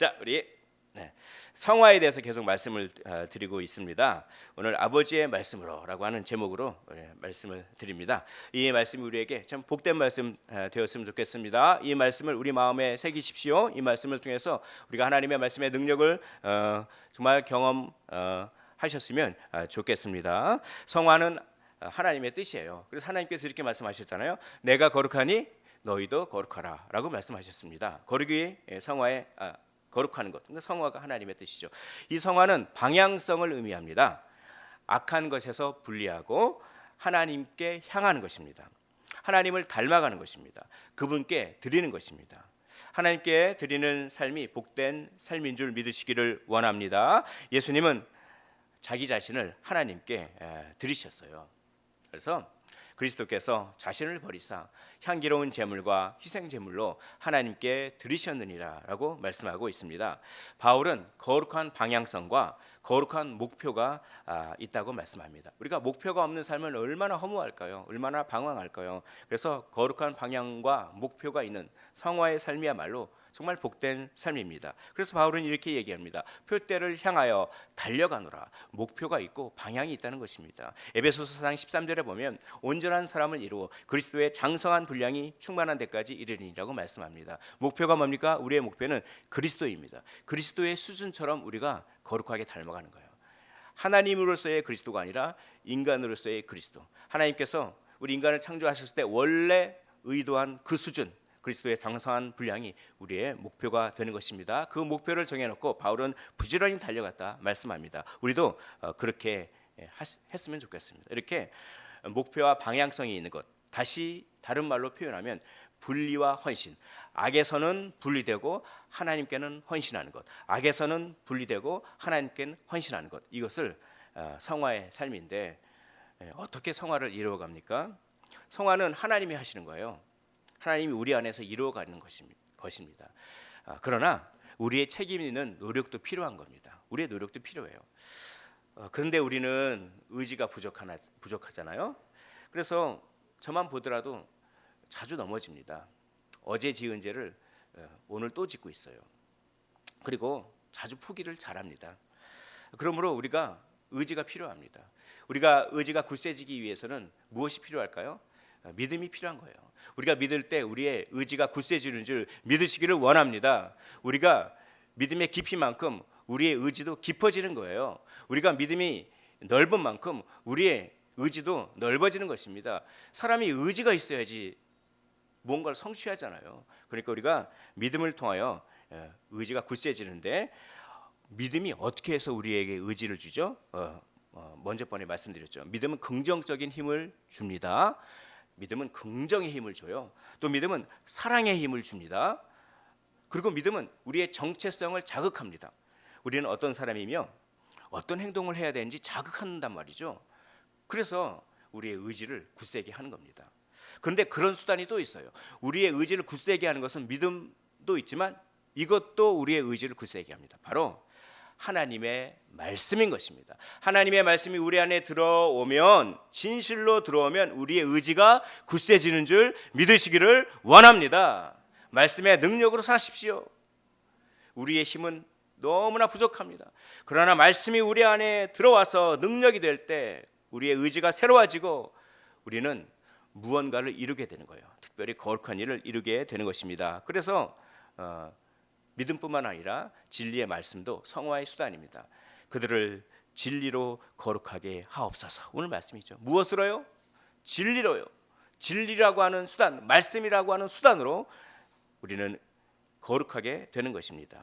자, 우리 성화에 대해서 계속 말씀을 드리고 있습니다. 오늘 아버지의 말씀으로라고 하는 제목으로 말씀을 드립니다. 이 말씀이 우리에게 참 복된 말씀 되었으면 좋겠습니다. 이 말씀을 우리 마음에 새기십시오. 이 말씀을 통해서 우리가 하나님의 말씀의 능력을 정말 경험하셨으면 좋겠습니다. 성화는 하나님의 뜻이에요. 그래서 하나님께서 이렇게 말씀하셨잖아요. 내가 거룩하니 너희도 거룩하라라고 말씀하셨습니다. 거룩이 성화의 거룩하는 것, 그러니까 성화가 하나님의 뜻이죠. 이 성화는 방향성을 의미합니다. 악한 것에서 분리하고 하나님께 향하는 것입니다. 하나님을 닮아가는 것입니다. 그분께 드리는 것입니다. 하나님께 드리는 삶이 복된 삶인 줄 믿으시기를 원합니다. 예수님은 자기 자신을 하나님께 드리셨어요. 그래서 그리스도께서 자신을 버리사 향기로운 제물과 희생 제물로 하나님께 드리셨느니라라고 말씀하고 있습니다. 바울은 거룩한 방향성과 거룩한 목표가 있다고 말씀합니다. 우리가 목표가 없는 삶은 얼마나 허무할까요? 얼마나 방황할까요? 그래서 거룩한 방향과 목표가 있는 성화의 삶이야말로 정말 복된 삶입니다. 그래서 바울은 이렇게 얘기합니다. 표대를 향하여 달려가노라. 목표가 있고 방향이 있다는 것입니다. 에베소서 4장 13절에 보면 온전한 사람을 이루어 그리스도의 장성한 분량이 충만한 데까지 이르리라고 말씀합니다. 목표가 뭡니까? 우리의 목표는 그리스도입니다. 그리스도의 수준처럼 우리가 거룩하게 닮아가는 거예요. 하나님으로서의 그리스도가 아니라 인간으로서의 그리스도. 하나님께서 우리 인간을 창조하셨을 때 원래 의도한 그 수준, 그리스도의 장성한 분량이 우리의 목표가 되는 것입니다. 그 목표를 정해놓고 바울은 부지런히 달려갔다 말씀합니다. 우리도 그렇게 했으면 좋겠습니다. 이렇게 목표와 방향성이 있는 것, 다시 다른 말로 표현하면 분리와 헌신. 악에서는 분리되고 하나님께는 헌신하는 것, 악에서는 분리되고 하나님께는 헌신하는 것, 이것을 성화의 삶인데 어떻게 성화를 이루어갑니까? 성화는 하나님이 하시는 거예요. 하나님이 우리 안에서 이루어가는 것입니다. 그러나 우리의 책임 있는 노력도 필요한 겁니다. 우리의 노력도 필요해요. 그런데 우리는 의지가 부족하잖아요. 그래서 저만 보더라도 자주 넘어집니다. 어제 지은 죄를 오늘 또 짓고 있어요. 그리고 자주 포기를 잘합니다. 그러므로 우리가 의지가 필요합니다. 우리가 의지가 굳세지기 위해서는 무엇이 필요할까요? 믿음이 필요한 거예요. 우리가 믿을 때 우리의 의지가 굳세지는 줄 믿으시기를 원합니다. 우리가 믿음의 깊이만큼 우리의 의지도 깊어지는 거예요. 우리가 믿음이 넓은 만큼 우리의 의지도 넓어지는 것입니다. 사람이 의지가 있어야지 뭔가를 성취하잖아요. 그러니까 우리가 믿음을 통하여 의지가 굳세지는데 믿음이 어떻게 해서 우리에게 의지를 주죠? 먼저 번에 말씀드렸죠. 믿음은 긍정적인 힘을 줍니다. 믿음은 긍정의 힘을 줘요. 또 믿음은 사랑의 힘을 줍니다. 그리고 믿음은 우리의 정체성을 자극합니다. 우리는 어떤 사람이며 어떤 행동을 해야 되는지 자극한단 말이죠. 그래서 우리의 의지를 굳세게 하는 겁니다. 그런데 그런 수단이 또 있어요. 우리의 의지를 굳세게 하는 것은 믿음도 있지만 이것도 우리의 의지를 굳세게 합니다. 바로 하나님의 말씀인 것입니다. 하나님의 말씀이 우리 안에 들어오면, 진실로 들어오면 우리의 의지가 굳세지는 줄 믿으시기를 원합니다. 말씀의 능력으로 사십시오. 우리의 힘은 너무나 부족합니다. 그러나 말씀이 우리 안에 들어와서 능력이 될 때 우리의 의지가 새로워지고 우리는 무언가를 이루게 되는 거예요. 특별히 거룩한 일을 이루게 되는 것입니다. 그래서 믿음뿐만 아니라 진리의 말씀도 성화의 수단입니다. 그들을 진리로 거룩하게 하옵소서. 오늘 말씀이죠. 무엇으로요? 진리로요. 진리라고 하는 수단, 말씀이라고 하는 수단으로 우리는 거룩하게 되는 것입니다.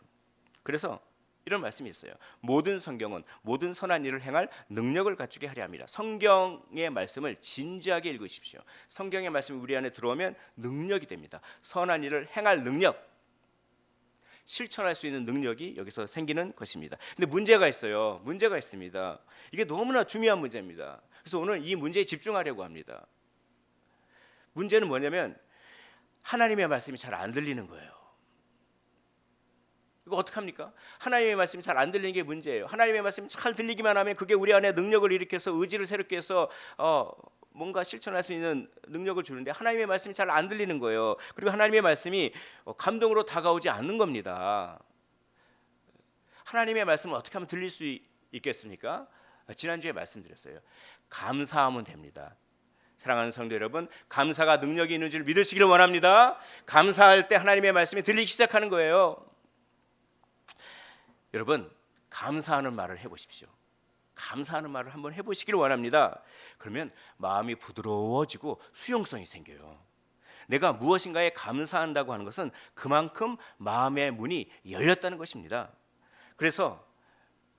그래서 이런 말씀이 있어요. 모든 성경은 모든 선한 일을 행할 능력을 갖추게 하려 합니다. 성경의 말씀을 진지하게 읽으십시오. 성경의 말씀이 우리 안에 들어오면 능력이 됩니다. 선한 일을 행할 능력, 실천할 수 있는 능력이 여기서 생기는 것입니다. 근데 문제가 있어요. 문제가 있습니다. 이게 너무나 중요한 문제입니다. 그래서 오늘 이 문제에 집중하려고 합니다. 문제는 뭐냐면 하나님의 말씀이 잘 안 들리는 거예요. 이거 어떡합니까? 하나님의 말씀이 잘 안 들리는 게 문제예요. 하나님의 말씀이 잘 들리기만 하면 그게 우리 안에 능력을 일으켜서 의지를 새롭게 해서 뭔가 실천할 수 있는 능력을 주는데 하나님의 말씀이 잘 안 들리는 거예요. 그리고 하나님의 말씀이 감동으로 다가오지 않는 겁니다. 하나님의 말씀을 어떻게 하면 들릴 수 있겠습니까? 지난주에 말씀드렸어요. 감사하면 됩니다. 사랑하는 성도 여러분, 감사가 능력이 있는 줄 믿으시기를 원합니다. 감사할 때 하나님의 말씀이 들리기 시작하는 거예요. 여러분, 감사하는 말을 해보십시오. 감사하는 말을 한번 해보시기를 원합니다. 그러면 마음이 부드러워지고 수용성이 생겨요. 내가 무엇인가에 감사한다고 하는 것은 그만큼 마음의 문이 열렸다는 것입니다. 그래서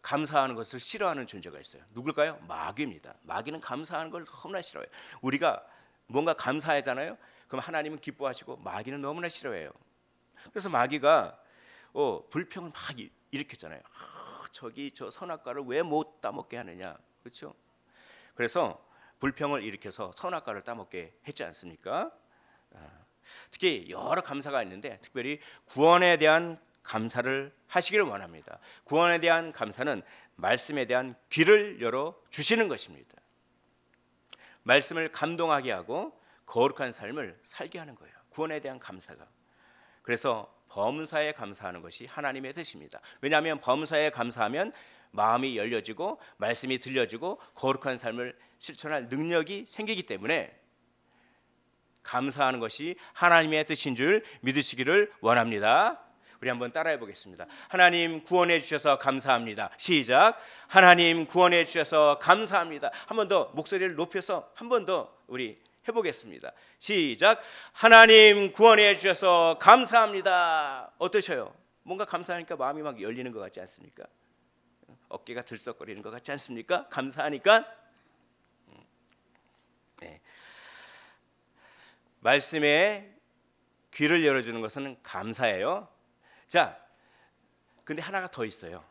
감사하는 것을 싫어하는 존재가 있어요. 누굴까요? 마귀입니다. 마귀는 감사하는 걸 너무나 싫어해요. 우리가 뭔가 감사하잖아요. 그럼 하나님은 기뻐하시고 마귀는 너무나 싫어해요. 그래서 마귀가 불평을 막 일으켰잖아요. 저기 저 선악과를 왜 못 따먹게 하느냐, 그렇죠? 그래서 불평을 일으켜서 선악과를 따먹게 했지 않습니까? 특히 여러 감사가 있는데 특별히 구원에 대한 감사를 하시기를 원합니다. 구원에 대한 감사는 말씀에 대한 귀를 열어 주시는 것입니다. 말씀을 감동하게 하고 거룩한 삶을 살게 하는 거예요. 구원에 대한 감사가. 그래서 범사에 감사하는 것이 하나님의 뜻입니다. 왜냐하면 범사에 감사하면 마음이 열려지고 말씀이 들려지고 거룩한 삶을 실천할 능력이 생기기 때문에 감사하는 것이 하나님의 뜻인 줄 믿으시기를 원합니다. 우리 한번 따라해 보겠습니다. 하나님 구원해 주셔서 감사합니다. 시작. 하나님 구원해 주셔서 감사합니다. 한 번 더 목소리를 높여서 한 번 더 우리 해보겠습니다. 시작. 하나님 구원해 주셔서 감사합니다. 어떠셔요? 뭔가 감사하니까 마음이 막 열리는 것 같지 않습니까? 어깨가 들썩거리는 것 같지 않습니까? 감사하니까. 네. 말씀에 귀를 열어주는 것은 감사예요. 자, 근데 하나가 더 있어요.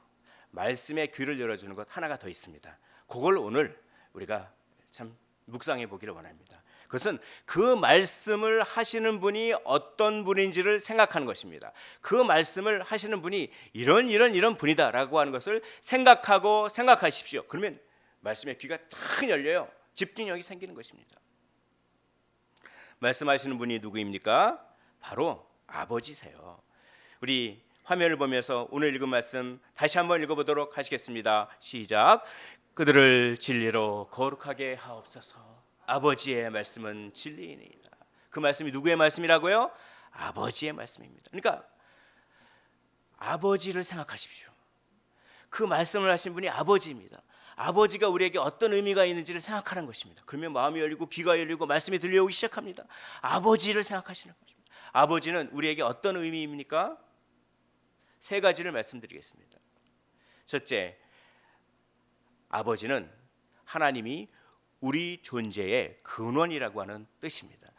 말씀에 귀를 열어주는 것 하나가 더 있습니다. 그걸 오늘 우리가 참 묵상해 보기를 원합니다. 그것은 그 말씀을 하시는 분이 어떤 분인지를 생각하는 것입니다. 그 말씀을 하시는 분이 이런 분이다라고 하는 것을 생각하십시오. 그러면 말씀의 귀가 탁 열려요. 집중력이 생기는 것입니다. 말씀하시는 분이 누구입니까? 바로 아버지세요. 우리 화면을 보면서 오늘 읽은 말씀 다시 한번 읽어보도록 하시겠습니다. 시작. 그들을 진리로 거룩하게 하옵소서. 아버지의 말씀은 진리이니이다. 그 말씀이 누구의 말씀이라고요? 아버지의 말씀입니다. 그러니까 아버지를 생각하십시오. 그 말씀을 하신 분이 아버지입니다. 아버지가 우리에게 어떤 의미가 있는지를 생각하는 것입니다. 그러면 마음이 열리고 귀가 열리고 말씀이 들려오기 시작합니다. 아버지를 생각하시는 것입니다. 아버지는 우리에게 어떤 의미입니까? 세 가지를 말씀드리겠습니다. 첫째, 아버지는 하나님이 우리 존재의 근원이라고 하는 뜻입니다.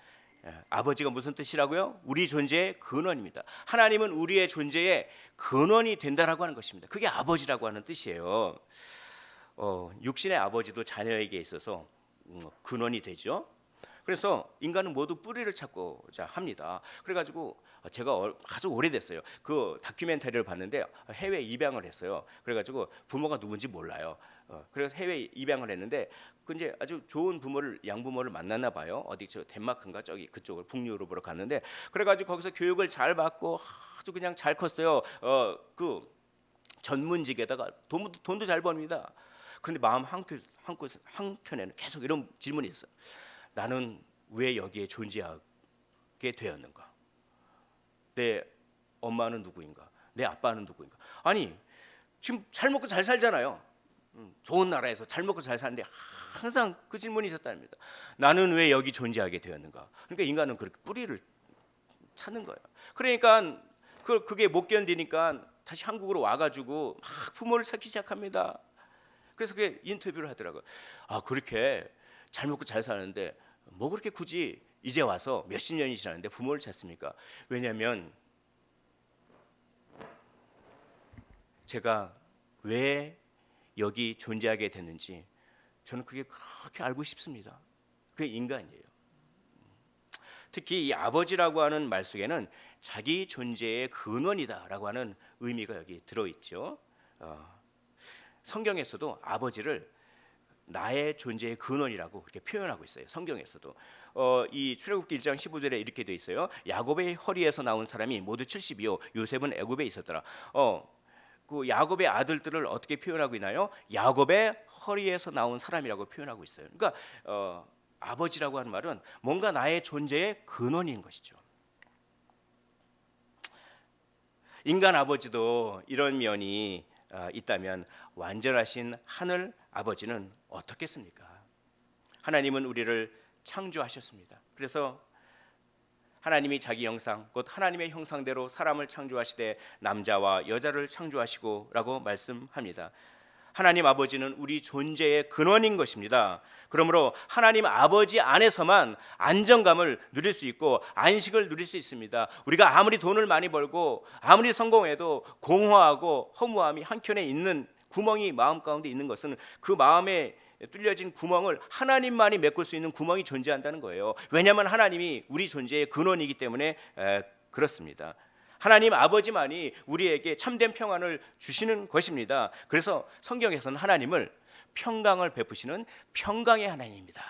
아버지가 무슨 뜻이라고요? 우리 존재의 근원입니다. 하나님은 우리의 존재의 근원이 된다라고 하는 것입니다. 그게 아버지라고 하는 뜻이에요. 육신의 아버지도 자녀에게 있어서 근원이 되죠. 그래서 인간은 모두 뿌리를 찾고자 합니다. 그래가지고 제가 아주 오래됐어요. 그 다큐멘터리를 봤는데 해외 입양을 했어요. 그래가지고 부모가 누군지 몰라요. 그래서 해외 입양을 했는데 그 이제 아주 좋은 부모를 양부모를 만났나 봐요. 어디 저 덴마크인가 저기 그쪽을 북유럽으로 갔는데 그래가지고 거기서 교육을 잘 받고 아주 그냥 잘 컸어요. 그 전문직에다가 돈도 잘 법니다. 그런데 마음 한켠에는 계속 이런 질문이 있어요. 나는 왜 여기에 존재하게 되었는가? 내 엄마는 누구인가? 내 아빠는 누구인가? 아니 지금 잘 먹고 잘 살잖아요. 좋은 나라에서 잘 먹고 잘 사는데 항상 그 질문이 있었답니다. 나는 왜 여기 존재하게 되었는가? 그러니까 인간은 그렇게 뿌리를 찾는 거예요. 그러니까 그게 못 견디니까 다시 한국으로 와가지고 막 부모를 찾기 시작합니다. 그래서 그게 인터뷰를 하더라고요. 아 그렇게 잘 먹고 잘 사는데 뭐 그렇게 굳이 이제 와서 몇십 년이 지났는데 부모를 찾습니까? 왜냐하면 제가 왜 여기 존재하게 됐는지 저는 그게 그렇게 알고 싶습니다. 그게 인간이에요. 특히 이 아버지라고 하는 말 속에는 자기 존재의 근원이다라고 하는 의미가 여기 들어있죠. 성경에서도 아버지를 나의 존재의 근원이라고 그렇게 표현하고 있어요. 성경에서도 이 출애굽기 1장 15절에 이렇게 돼 있어요. 야곱의 허리에서 나온 사람이 모두 70이요 요셉은 애굽에 있었더라. 그 야곱의 아들들을 어떻게 표현하고 있나요? 야곱의 허리에서 나온 사람이라고 표현하고 있어요. 그러니까 아버지라고 하는 말은 뭔가 나의 존재의 근원인 것이죠. 인간 아버지도 이런 면이 있다면 완전하신 하늘 아버지는 어떻겠습니까? 하나님은 우리를 창조하셨습니다. 그래서 하나님이 자기 형상 곧 하나님의 형상대로 사람을 창조하시되 남자와 여자를 창조하시고라고 말씀합니다. 하나님 아버지는 우리 존재의 근원인 것입니다. 그러므로 하나님 아버지 안에서만 안정감을 누릴 수 있고 안식을 누릴 수 있습니다. 우리가 아무리 돈을 많이 벌고 아무리 성공해도 공허하고 허무함이 한켠에 있는 구멍이 마음 가운데 있는 것은 그 마음에 뚫려진 구멍을 하나님만이 메꿀 수 있는 구멍이 존재한다는 거예요. 왜냐하면 하나님이 우리 존재의 근원이기 때문에 그렇습니다. 하나님 아버지만이 우리에게 참된 평안을 주시는 것입니다. 그래서 성경에서는 하나님을 평강을 베푸시는 평강의 하나님입니다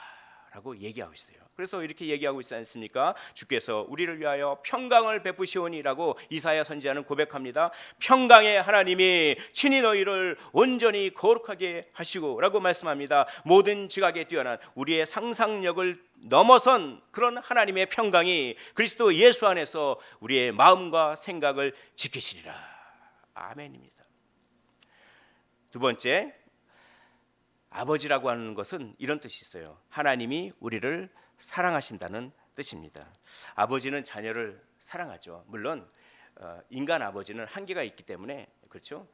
라고 얘기하고 있어요. 그래서 이렇게 얘기하고 있지 않습니까? 주께서 우리를 위하여 평강을 베푸시오니라고 이사야 선지자는 고백합니다. 평강의 하나님이 친히 너희를 온전히 거룩하게 하시고 라고 말씀합니다. 모든 지각에 뛰어난 우리의 상상력을 넘어선 그런 하나님의 평강이 그리스도 예수 안에서 우리의 마음과 생각을 지키시리라. 아멘입니다. 두 번째, 아버지라고 하는 것은 이런 뜻이 있어요. 하나님이 우리를 사랑하신다는 뜻입니다. 아버지는 자녀를 사랑하죠. 물론 인간 아버지는 한계가 있기 때문에 그렇죠.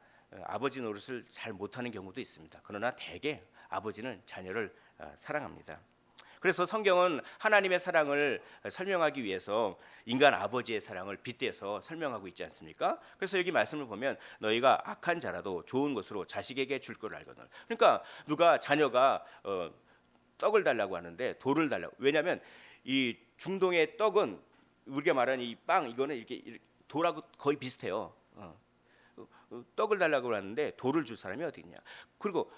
아버지 노릇을 잘 못하는 경우도 있습니다. 그러나 대개 아버지는 자녀를 사랑합니다. 그래서 성경은 하나님의 사랑을 설명하기 위해서 인간 아버지의 사랑을 빗대서 설명하고 있지 않습니까? 그래서 여기 말씀을 보면 너희가 악한 자라도 좋은 것으로 자식에게 줄 걸 알거든. 그러니까 누가 자녀가 떡을 달라고 하는데 돌을 달라고. 왜냐하면 이 중동의 떡은 우리가 말하는 이 빵 이거는 이렇게 돌하고 거의 비슷해요. 떡을 달라고 하는데 돌을 줄 사람이 어디 있냐? 그리고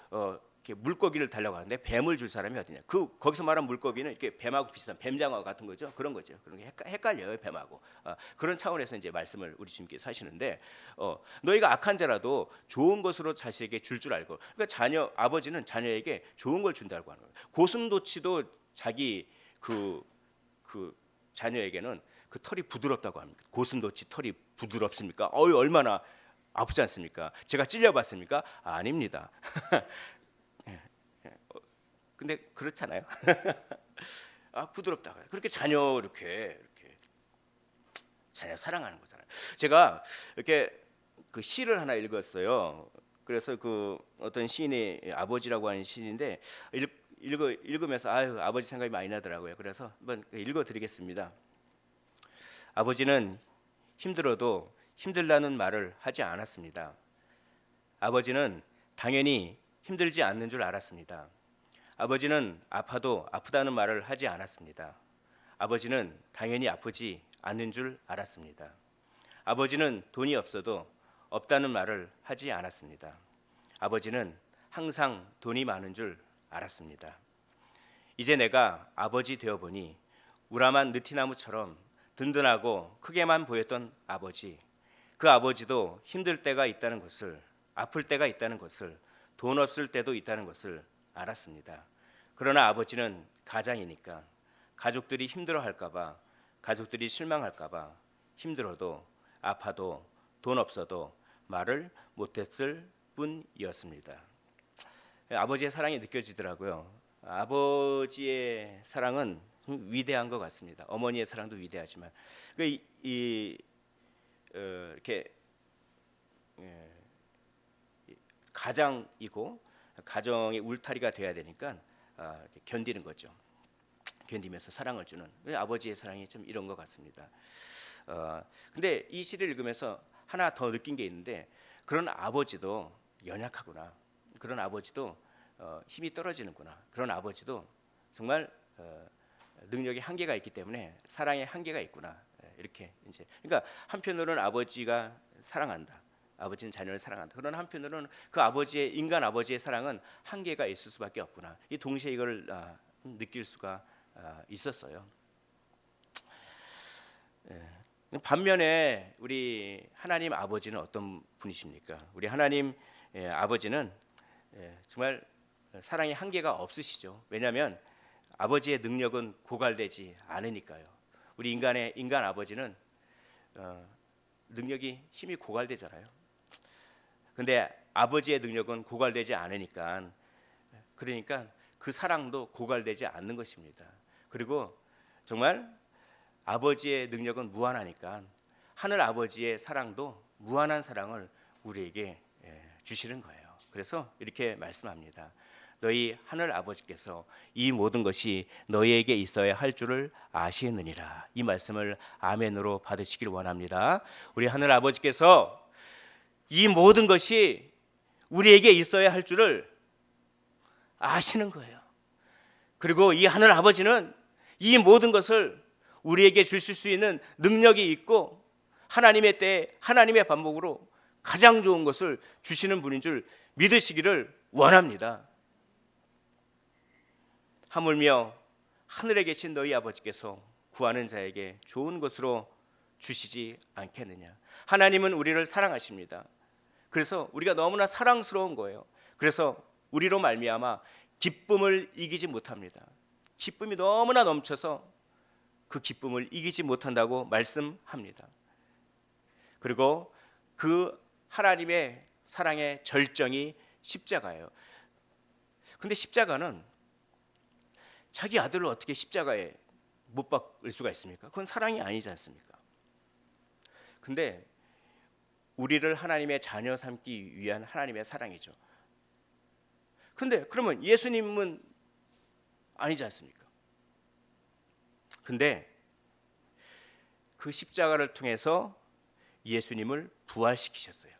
이렇게 물고기를 달라고 하는데 뱀을 줄 사람이 어디냐? 거기서 말하는 물고기는 이렇게 뱀하고 비슷한 뱀장어 같은 거죠. 그런 거죠. 그런 게 헷갈려요, 뱀하고. 그런 차원에서 이제 말씀을 우리 주님께서 하시는데 너희가 악한 자라도 좋은 것으로 자식에게 줄 알고. 그러니까 아버지는 자녀에게 좋은 걸 준다고 하는 거예요. 고슴도치도 자기 그 자녀에게는 그 털이 부드럽다고 합니다. 고슴도치 털이 부드럽습니까? 얼마나 아프지 않습니까? 제가 찔려봤습니까? 아닙니다. 근데 그렇잖아요. 부드럽다고. 그렇게 자녀 이렇게 자녀 사랑하는 거잖아요. 제가 이렇게 그 시를 하나 읽었어요. 그래서 그 어떤 시인의 아버지라고 하는 시인인데 읽으면서 아버지 생각이 많이 나더라고요. 그래서 한번 읽어드리겠습니다. 아버지는 힘들어도 힘들다는 말을 하지 않았습니다. 아버지는 당연히 힘들지 않는 줄 알았습니다. 아버지는 아파도 아프다는 말을 하지 않았습니다. 아버지는 당연히 아프지 않는 줄 알았습니다. 아버지는 돈이 없어도 없다는 말을 하지 않았습니다. 아버지는 항상 돈이 많은 줄 알았습니다. 이제 내가 아버지 되어 보니 우람한 느티나무처럼 든든하고 크게만 보였던 아버지, 그 아버지도 힘들 때가 있다는 것을, 아플 때가 있다는 것을, 돈 없을 때도 있다는 것을 알았습니다. 그러나 아버지는 가장이니까 가족들이 힘들어할까봐, 가족들이 실망할까봐 힘들어도 아파도 돈 없어도 말을 못했을 뿐이었습니다. 아버지의 사랑이 느껴지더라고요. 아버지의 사랑은 좀 위대한 것 같습니다. 어머니의 사랑도 위대하지만 이렇게 가장이고 가정의 울타리가 돼야 되니까 이렇게 견디는 거죠. 견디면서 사랑을 주는 아버지의 사랑이 좀 이런 것 같습니다. 근데 이 시를 읽으면서 하나 더 느낀 게 있는데 그런 아버지도 연약하구나. 그런 아버지도 힘이 떨어지는구나. 그런 아버지도 정말 능력의 한계가 있기 때문에 사랑의 한계가 있구나. 이렇게 이제 그러니까 한편으로는 아버지가 사랑한다. 아버지는 자녀를 사랑한다. 그러나 한편으로는 그 아버지의 인간 아버지의 사랑은 한계가 있을 수밖에 없구나. 이 동시에 이걸 느낄 수가 있었어요. 반면에 우리 하나님 아버지는 어떤 분이십니까? 우리 하나님 아버지는 정말 사랑의 한계가 없으시죠. 왜냐하면 아버지의 능력은 고갈되지 않으니까요. 우리 인간 아버지는 능력이 힘이 고갈되잖아요. 근데 아버지의 능력은 고갈되지 않으니까, 그러니까 그 사랑도 고갈되지 않는 것입니다. 그리고 정말 아버지의 능력은 무한하니까 하늘 아버지의 사랑도 무한한 사랑을 우리에게 주시는 거예요. 그래서 이렇게 말씀합니다. 너희 하늘 아버지께서 이 모든 것이 너희에게 있어야 할 줄을 아시느니라. 이 말씀을 아멘으로 받으시길 원합니다. 우리 하늘 아버지께서 이 모든 것이 우리에게 있어야 할 줄을 아시는 거예요. 그리고 이 하늘 아버지는 이 모든 것을 우리에게 주실 수 있는 능력이 있고 하나님의 때에 하나님의 반복으로 가장 좋은 것을 주시는 분인 줄 믿으시기를 원합니다. 하물며 하늘에 계신 너희 아버지께서 구하는 자에게 좋은 것으로 주시지 않겠느냐. 하나님은 우리를 사랑하십니다. 그래서 우리가 너무나 사랑스러운 거예요. 그래서 우리로 말미암아 기쁨을 이기지 못합니다. 기쁨이 너무나 넘쳐서 그 기쁨을 이기지 못한다고 말씀합니다. 그리고 그 하나님의 사랑의 절정이 십자가예요. 근데 십자가는 자기 아들을 어떻게 십자가에 못 박을 수가 있습니까? 그건 사랑이 아니지 않습니까? 근데 우리를 하나님의 자녀 삼기 위한 하나님의 사랑이죠. 근데 그러면 예수님은 아니지 않습니까? 근데 그 십자가를 통해서 예수님을 부활시키셨어요.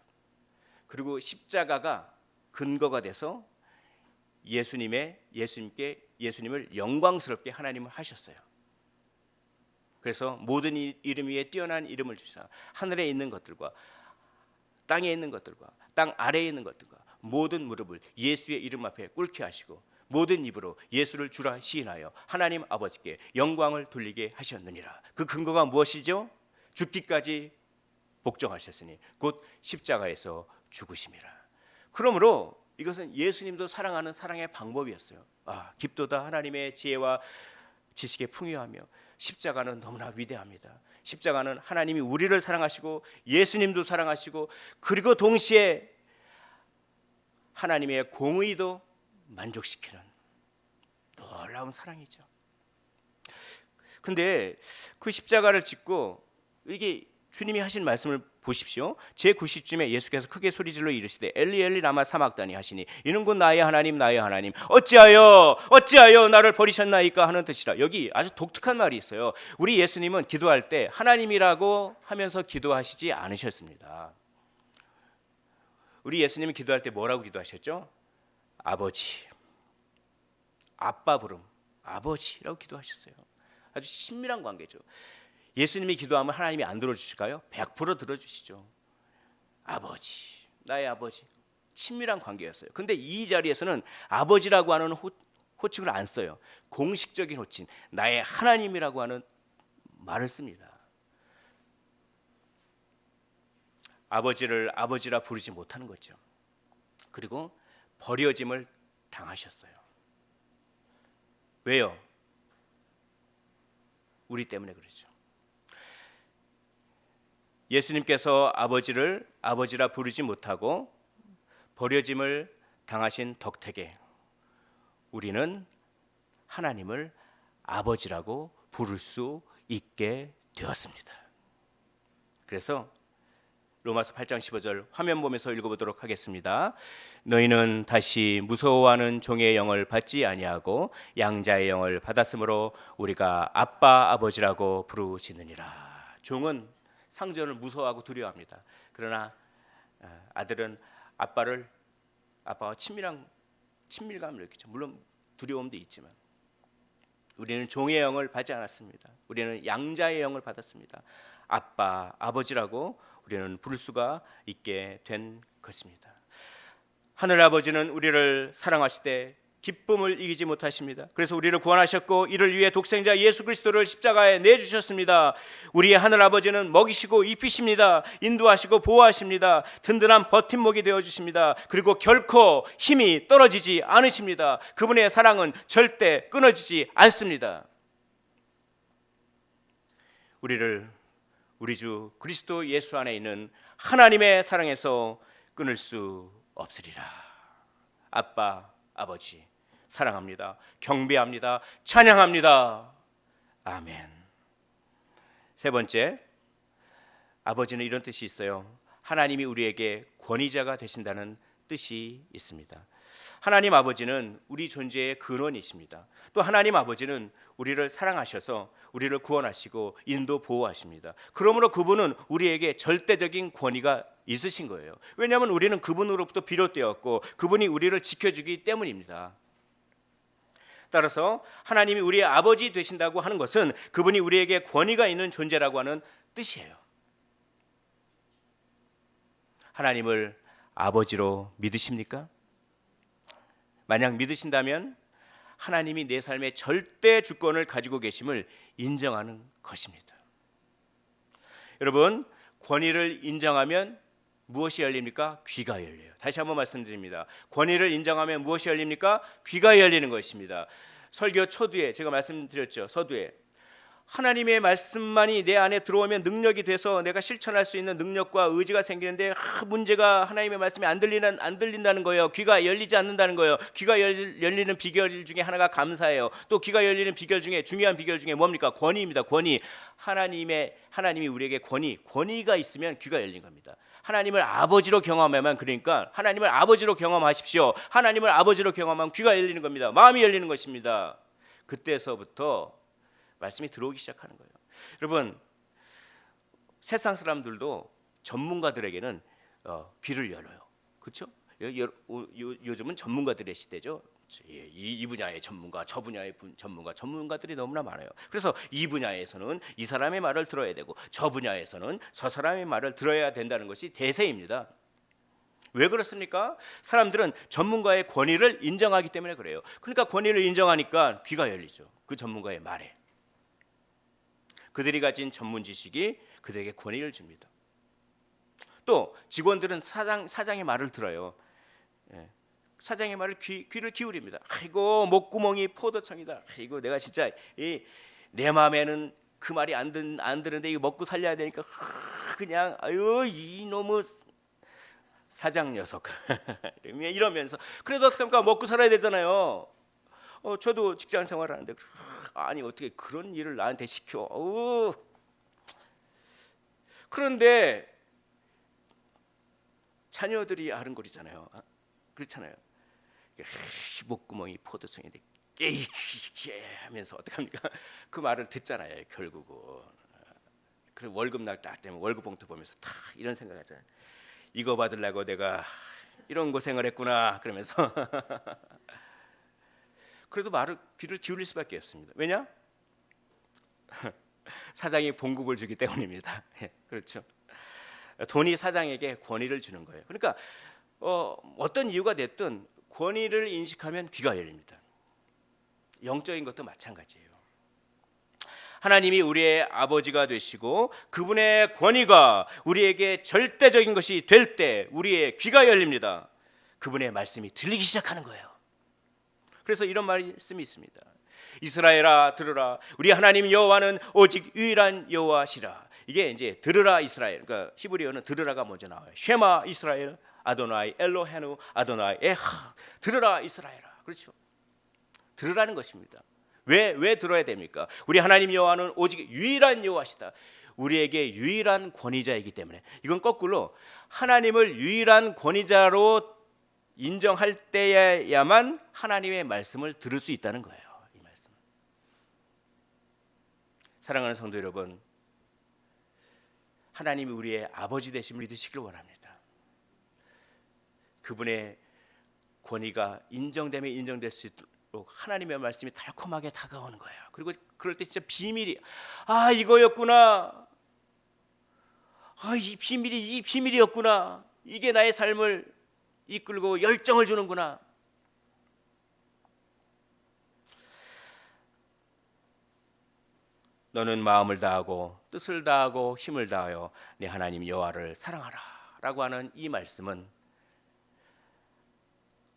그리고 십자가가 근거가 돼서 예수님을 영광스럽게 하나님을 하셨어요. 그래서 모든 이름 위에 뛰어난 이름을 주시사 하늘에 있는 것들과 땅에 있는 것들과 땅 아래에 있는 것들과 모든 무릎을 예수의 이름 앞에 꿇게 하시고 모든 입으로 예수를 주라 시인하여 하나님 아버지께 영광을 돌리게 하셨느니라. 그 근거가 무엇이죠? 죽기까지 복종하셨으니 곧 십자가에서 죽으심이라. 그러므로 이것은 예수님도 사랑하는 사랑의 방법이었어요. 깊도다 하나님의 지혜와 지식에 풍요하며 십자가는 너무나 위대합니다. 십자가는 하나님이 우리를 사랑하시고 예수님도 사랑하시고 그리고 동시에 하나님의 공의도 만족시키는 놀라운 사랑이죠. 근데 그 십자가를 짓고 이게 주님이 하신 말씀을 보십시오. 제90쯤에 예수께서 크게 소리질러 이르시되 엘리 엘리 라마 사막다니 하시니 이는 곧 나의 하나님 나의 하나님 어찌하여 나를 버리셨나이까 하는 뜻이라. 여기 아주 독특한 말이 있어요. 우리 예수님은 기도할 때 하나님이라고 하면서 기도하시지 않으셨습니다. 우리 예수님은 기도할 때 뭐라고 기도하셨죠? 아버지, 아빠 부름, 아버지라고 기도하셨어요. 아주 친밀한 관계죠. 예수님이 기도하면 하나님이 안 들어주실까요? 100% 들어주시죠. 아버지, 나의 아버지. 친밀한 관계였어요. 근데 이 자리에서는 아버지라고 하는 호칭을 안 써요. 공식적인 호칭, 나의 하나님이라고 하는 말을 씁니다. 아버지를 아버지라 부르지 못하는 거죠. 그리고 버려짐을 당하셨어요. 왜요? 우리 때문에 그렇죠. 예수님께서 아버지를 아버지라 부르지 못하고 버려짐을 당하신 덕택에 우리는 하나님을 아버지라고 부를 수 있게 되었습니다. 그래서 로마서 8장 15절 화면 보면서 읽어보도록 하겠습니다. 너희는 다시 무서워하는 종의 영을 받지 아니하고 양자의 영을 받았으므로 우리가 아빠 아버지라고 부르시느니라. 종은 상전을 무서워하고 두려워합니다. 그러나 아들은 아빠와 친밀감을 느끼죠. 물론 두려움도 있지만 우리는 종의 영을 받지 않았습니다. 우리는 양자의 영을 받았습니다. 아빠, 아버지라고 우리는 부를 수가 있게 된 것입니다. 하늘 아버지는 우리를 사랑하시되 기쁨을 이기지 못하십니다. 그래서 우리를 구원하셨고 이를 위해 독생자 예수 그리스도를 십자가에 내주셨습니다. 우리의 하늘 아버지는 먹이시고 입히십니다. 인도하시고 보호하십니다. 든든한 버팀목이 되어주십니다. 그리고 결코 힘이 떨어지지 않으십니다. 그분의 사랑은 절대 끊어지지 않습니다. 우리를 우리 주 그리스도 예수 안에 있는 하나님의 사랑에서 끊을 수 없으리라. 아빠, 아버지 사랑합니다. 경배합니다. 찬양합니다. 아멘. 세 번째, 아버지는 이런 뜻이 있어요. 하나님이 우리에게 권위자가 되신다는 뜻이 있습니다. 하나님 아버지는 우리 존재의 근원이십니다. 또 하나님 아버지는 우리를 사랑하셔서 우리를 구원하시고 인도 보호하십니다. 그러므로 그분은 우리에게 절대적인 권위가 있으신 거예요. 왜냐하면 우리는 그분으로부터 비롯되었고 그분이 우리를 지켜주기 때문입니다. 따라서 하나님이 우리의 아버지 되신다고 하는 것은 그분이 우리에게 권위가 있는 존재라고 하는 뜻이에요. 하나님을 아버지로 믿으십니까? 만약 믿으신다면 하나님이 내 삶의 절대 주권을 가지고 계심을 인정하는 것입니다. 여러분, 권위를 인정하면 무엇이 열립니까? 귀가 열려요. 다시 한번 말씀드립니다. 권위를 인정하면 무엇이 열립니까? 귀가 열리는 것입니다. 설교 초두에 제가 말씀드렸죠. 서두에 하나님의 말씀만이 내 안에 들어오면 능력이 돼서 내가 실천할 수 있는 능력과 의지가 생기는데 문제가 하나님의 말씀이 안 들린다는 거예요. 귀가 열리지 않는다는 거예요. 귀가 열리는 비결 중에 하나가 감사예요. 또 귀가 열리는 비결 중에 중요한 비결 중에 뭡니까? 권위입니다. 권위. 하나님이 우리에게 권위가 있으면 귀가 열린 겁니다. 하나님을 아버지로 경험하면, 그러니까 하나님을 아버지로 경험하십시오. 하나님을 아버지로 경험하면 귀가 열리는 겁니다. 마음이 열리는 것입니다. 그때서부터 말씀이 들어오기 시작하는 거예요. 여러분, 세상 사람들도 전문가들에게는 귀를 열어요. 그렇죠? 요즘은 전문가들의 시대죠. 이 분야의 전문가, 저 분야의 전문가들이 너무나 많아요. 그래서 이 분야에서는 이 사람의 말을 들어야 되고 저 분야에서는 저 사람의 말을 들어야 된다는 것이 대세입니다. 왜 그렇습니까? 사람들은 전문가의 권위를 인정하기 때문에 그래요. 그러니까 권위를 인정하니까 귀가 열리죠. 그 전문가의 말에. 그들이 가진 전문 지식이 그들에게 권위를 줍니다. 또 직원들은 사장의 말을 들어요. 사장의 말을 귀를 기울입니다. 아이고, 목구멍이 포도청이다. 아이고, 내가 진짜 내 마음에는 그 말이 안 드는데 이거 먹고 살려야 되니까 그냥 아유 이놈의 사장 녀석 이러면서 그래도 어떡합니까? 먹고 살아야 되잖아요. 저도 직장 생활하는데 아니 어떻게 그런 일을 나한테 시켜? 그런데 자녀들이 아른거리잖아요. 그렇잖아요. 목구멍이 포도청인데 하면서 어떡합니까? 그 말을 듣잖아요. 결국은. 그래서 월급날 딱 되면 월급 봉투 보면서 다 이런 생각하잖아요. 이거 받으려고 내가 이런 고생을 했구나 그러면서 그래도 귀를 기울일 수밖에 없습니다. 왜냐? 사장이 봉급을 주기 때문입니다. 그렇죠. 돈이 사장에게 권위를 주는 거예요. 그러니까 어떤 이유가 됐든 권위를 인식하면 귀가 열립니다. 영적인 것도 마찬가지예요. 하나님이 우리의 아버지가 되시고 그분의 권위가 우리에게 절대적인 것이 될 때 우리의 귀가 열립니다. 그분의 말씀이 들리기 시작하는 거예요. 그래서 이런 말씀이 있습니다. 이스라엘아 들으라, 우리 하나님 여호와는 오직 유일한 여호와시라. 이게 이제 들으라 이스라엘. 그러니까 히브리어는 들으라가 먼저 나와요. 쉐마 이스라엘 아도나이 엘로헤누 아도나이 에하. 들으라 이스라엘아. 그렇죠. 들으라는 것입니다. 왜 들어야 됩니까? 우리 하나님 여호와는 오직 유일한 여호와시다. 우리에게 유일한 권위자이기 때문에. 이건 거꾸로 하나님을 유일한 권위자로 인정할 때야만 하나님의 말씀을 들을 수 있다는 거예요. 이 말씀. 사랑하는 성도 여러분, 하나님이 우리의 아버지 되심을 믿으시길 원합니다. 그분의 권위가 인정되면 인정될 수 있도록 하나님의 말씀이 달콤하게 다가오는 거예요. 그리고 그럴 때 진짜 비밀이 이거였구나. 이 비밀이었구나. 이게 나의 삶을 이끌고 열정을 주는구나. 너는 마음을 다하고 뜻을 다하고 힘을 다하여 네 하나님 여호와를 사랑하라 라고 하는 이 말씀은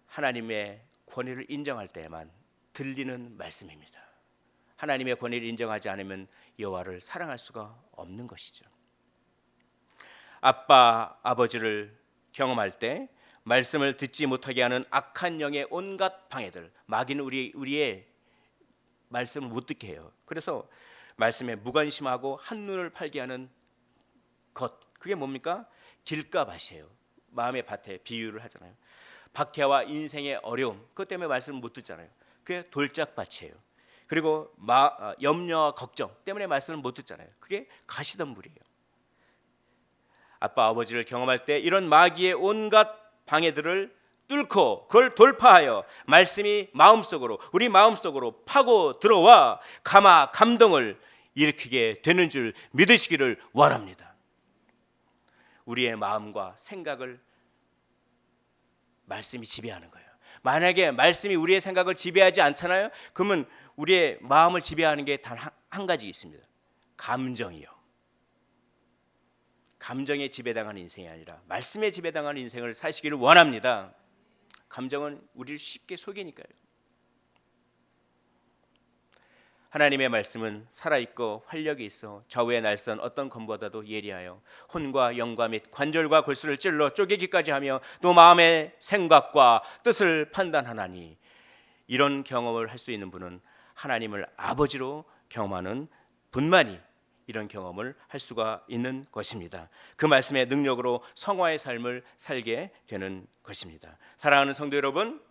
하나님의 권위를 인정할 때에만 들리는 말씀입니다. 하나님의 권위를 인정하지 않으면 여호와를 사랑할 수가 없는 것이죠. 아빠, 아버지를 경험할 때 말씀을 듣지 못하게 하는 악한 영의 온갖 방해들, 마귀는 우리의 말씀을 못 듣게 해요. 그래서 말씀에 무관심하고 한눈을 팔게 하는 것, 그게 뭡니까? 길가밭이에요. 마음의 밭에 비유를 하잖아요. 박해와 인생의 어려움, 그것 때문에 말씀을 못 듣잖아요. 그게 돌짝밭이에요. 그리고 염려와 걱정 때문에 말씀을 못 듣잖아요. 그게 가시덤불이에요. 아빠 아버지를 경험할 때 이런 마귀의 온갖 방해들을 뚫고 그걸 돌파하여 말씀이 마음속으로, 우리 마음속으로 파고 들어와 감동을 일으키게 되는 줄 믿으시기를 원합니다. 우리의 마음과 생각을 말씀이 지배하는 거예요. 만약에 말씀이 우리의 생각을 지배하지 않잖아요. 그러면 우리의 마음을 지배하는 게 단 한 가지 있습니다. 감정이요. 감정에 지배당하는 인생이 아니라 말씀에 지배당하는 인생을 사시기를 원합니다. 감정은 우리를 쉽게 속이니까요. 하나님의 말씀은 살아있고 활력이 있어 좌우의 날선 어떤 검보다도 예리하여 혼과 영과 및 관절과 골수를 찔러 쪼개기까지 하며 또 마음의 생각과 뜻을 판단하나니, 이런 경험을 할 수 있는 분은 하나님을 아버지로 경험하는 분만이 이런 경험을 할 수가 있는 것입니다. 그 말씀의 능력으로 성화의 삶을 살게 되는 것입니다. 사랑하는 성도 여러분,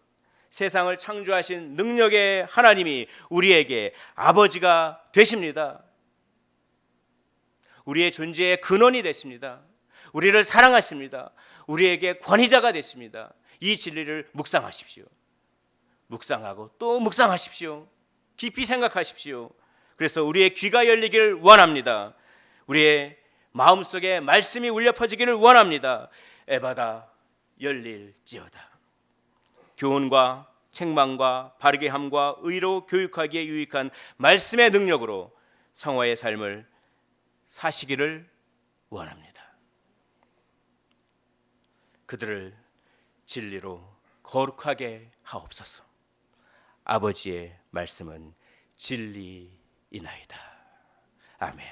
세상을 창조하신 능력의 하나님이 우리에게 아버지가 되십니다. 우리의 존재의 근원이 되십니다. 우리를 사랑하십니다. 우리에게 권위자가 되십니다. 이 진리를 묵상하십시오. 묵상하고 또 묵상하십시오. 깊이 생각하십시오. 그래서 우리의 귀가 열리기를 원합니다. 우리의 마음속에 말씀이 울려 퍼지기를 원합니다. 에바다 열릴지어다. 교훈과 책망과 바르게 함과 의로 교육하기에 유익한 말씀의 능력으로 성화의 삶을 사시기를 원합니다. 그들을 진리로 거룩하게 하옵소서. 아버지의 말씀은 진리이나이다. 아멘.